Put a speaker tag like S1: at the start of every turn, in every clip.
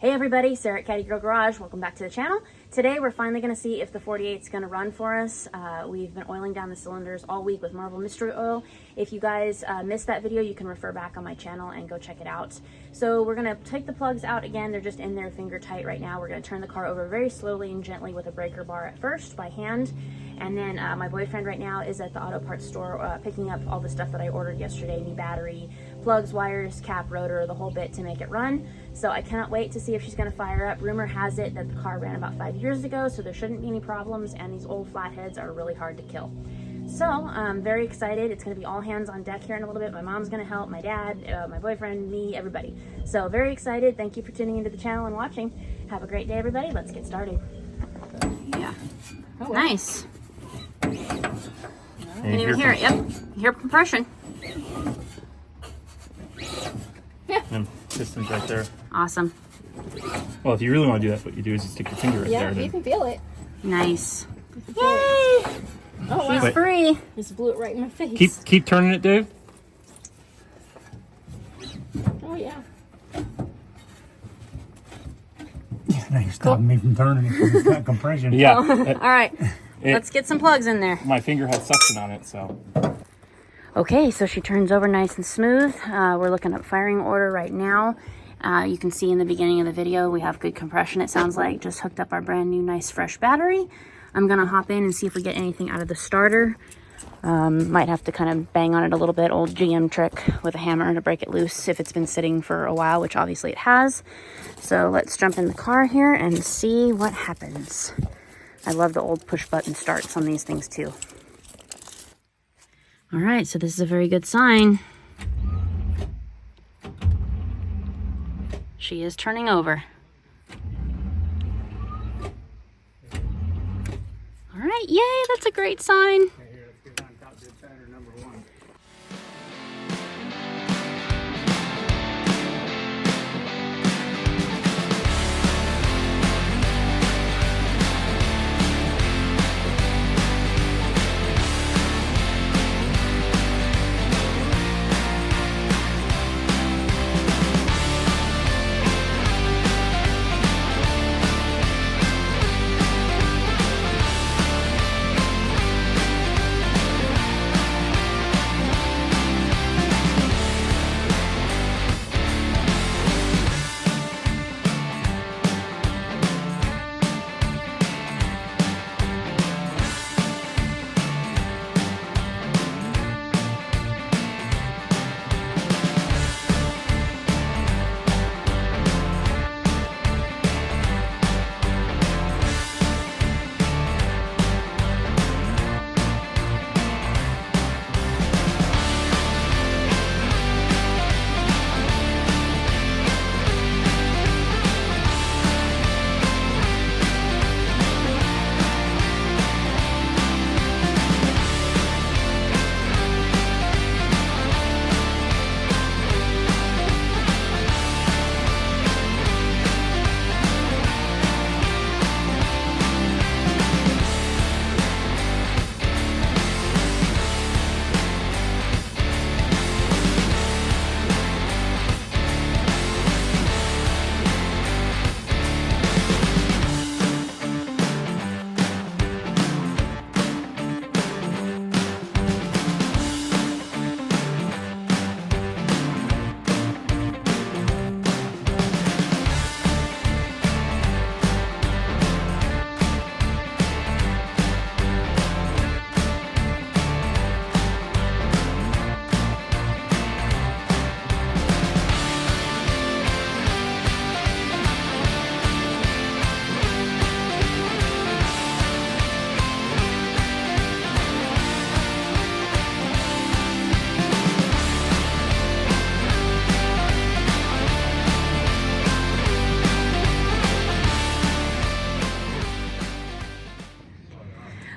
S1: Hey everybody, Sarah at Caddy Girl Garage. Welcome back to the channel. Today we're finally going to see if the 48 is going to run for us. We've been oiling down the cylinders all week with Marble Mystery Oil. If you guys missed that video, you can refer back on my channel and go check it out. So we're going to take the plugs out again. They're just in there finger tight right now. We're going to turn the car over very slowly and gently with a breaker bar at first by hand. And then my boyfriend right now is at the auto parts store picking up all the stuff that I ordered yesterday. New battery, plugs, wires, cap, rotor, the whole bit to make it run. So I cannot wait to see if she's going to fire up. Rumor has it that the car ran about 5 years ago, so there shouldn't be any problems, and these old flatheads are really hard to kill. So I'm very excited. It's going to be all hands on deck here in a little bit. My mom's going to help, my dad, my boyfriend, me, everybody. So very excited. Thank you for tuning into the channel and watching. Have a great day, everybody. Let's get started. Yeah. Oh, wow. Nice. Can even hear it. Yep. You hear compression. Yeah. And
S2: piston's right there.
S1: Awesome.
S2: Well, if you really want to do that, what you do is you stick your finger right there.
S3: Yeah, you can feel it.
S1: Nice. Yay!
S3: Oh, wow.
S1: She's free.
S3: Just blew it right in my face.
S2: Keep turning it, Dave.
S3: Oh, yeah.
S4: Now you're stopping me from turning it because it's got compression.
S2: Yeah.
S1: All right. Let's get some plugs in there.
S2: My finger had suction on it, so.
S1: Okay, so she turns over nice and smooth. We're looking at firing order right now. You can see in the beginning of the video, we have good compression, it sounds like. Just hooked up our brand new, nice, fresh battery. I'm gonna hop in and see if we get anything out of the starter. Might have to kind of bang on it a little bit, old GM trick with a hammer to break it loose if it's been sitting for a while, which obviously it has. So let's jump in the car here and see what happens. I love the old push button starts on these things too. All right, so this is a very good sign. She is turning over. All right, yay, that's a great sign.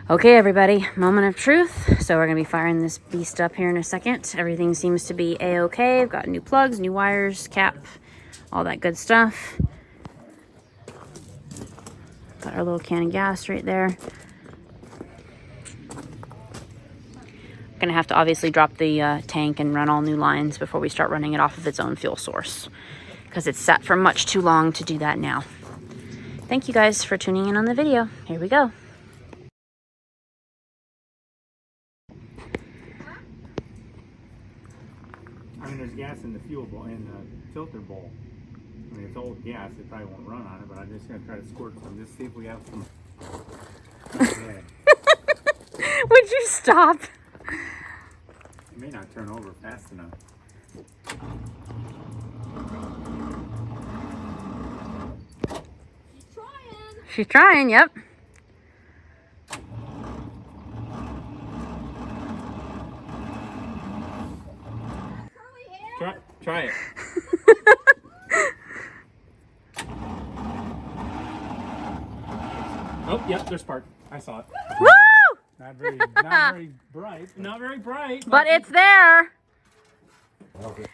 S1: Okay, everybody, moment of truth. So we're gonna be firing this beast up here in a second. Everything seems to be a-okay. I've got new plugs, new wires, cap, all that good stuff. Got our little can of gas right there. Gonna have to obviously drop the tank and run all new lines before we start running it off of its own fuel source. because it's sat for much too long to do that now. Thank you guys for tuning in on the video. Here we go.
S4: I mean, there's gas in the fuel bowl, in the filter bowl. I mean, it's old gas. It probably won't run on it, but I'm just going to try to squirt some. Just see if we have some. Okay.
S1: Would you stop?
S4: It may not turn over fast enough.
S1: She's trying, yep.
S4: Try it. Oh, yep, there's spark. I saw it.
S1: Woo!
S4: Not very bright. Not very bright.
S1: But it's there.
S4: Okay.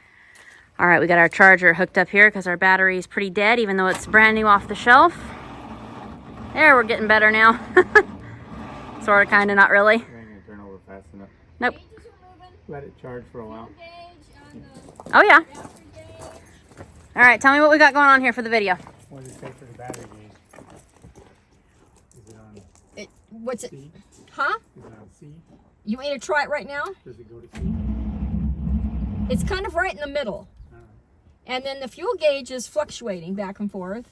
S1: All right, we got our charger hooked up here because our battery is pretty dead, even though it's brand new off the shelf. There, we're getting better now. Sort of, kind of, not really.
S4: It ain't gonna turn over fast enough.
S1: Nope.
S4: Let it charge for a while.
S1: Oh, yeah. All right, tell me what we got going on here for the video.
S4: What does it say for the battery gauge? Is it on
S3: What's it?
S4: C?
S3: Huh?
S4: Is it on C?
S3: You want me to try it right now?
S4: Does it go to C?
S3: It's kind of right in the middle. And then the fuel gauge is fluctuating back and forth.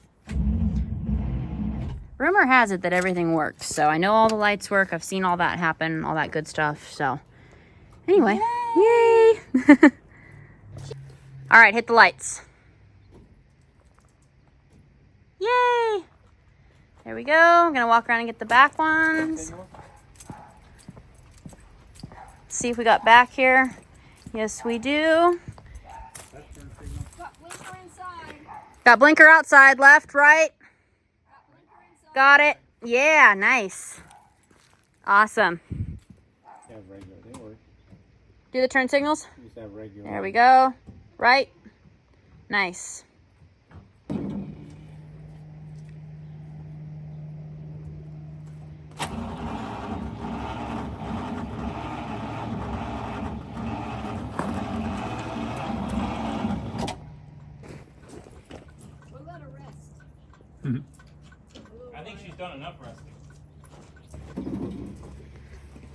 S1: Rumor has it that everything works, so I know all the lights work. I've seen all that happen, all that good stuff. So anyway, yay! All right, hit the lights. Yay! There we go. I'm gonna walk around and get the back ones. See if we got back here. Yes, we do.
S3: Got blinker inside.
S1: Got blinker outside, left, right. Got it. Yeah, nice. Awesome.
S4: Yeah, regular. They work.
S1: Do the turn signals.
S4: Just have regular.
S1: There we go. Right. Nice.
S3: We'll let her rest.
S2: I think she's done enough resting.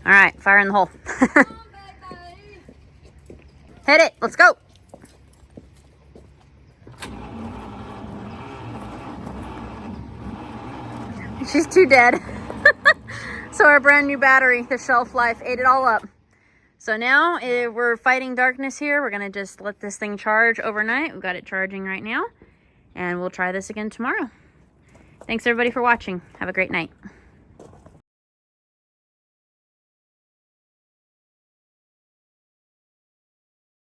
S1: All right, fire in the hole.
S3: Come on, baby.
S1: Hit it. Let's go. She's too dead. So our brand new battery, the shelf life, ate it all up. So now we're fighting darkness here. We're going to just let this thing charge overnight. We've got it charging right now. And we'll try this again tomorrow. Thanks everybody for watching. Have a great night.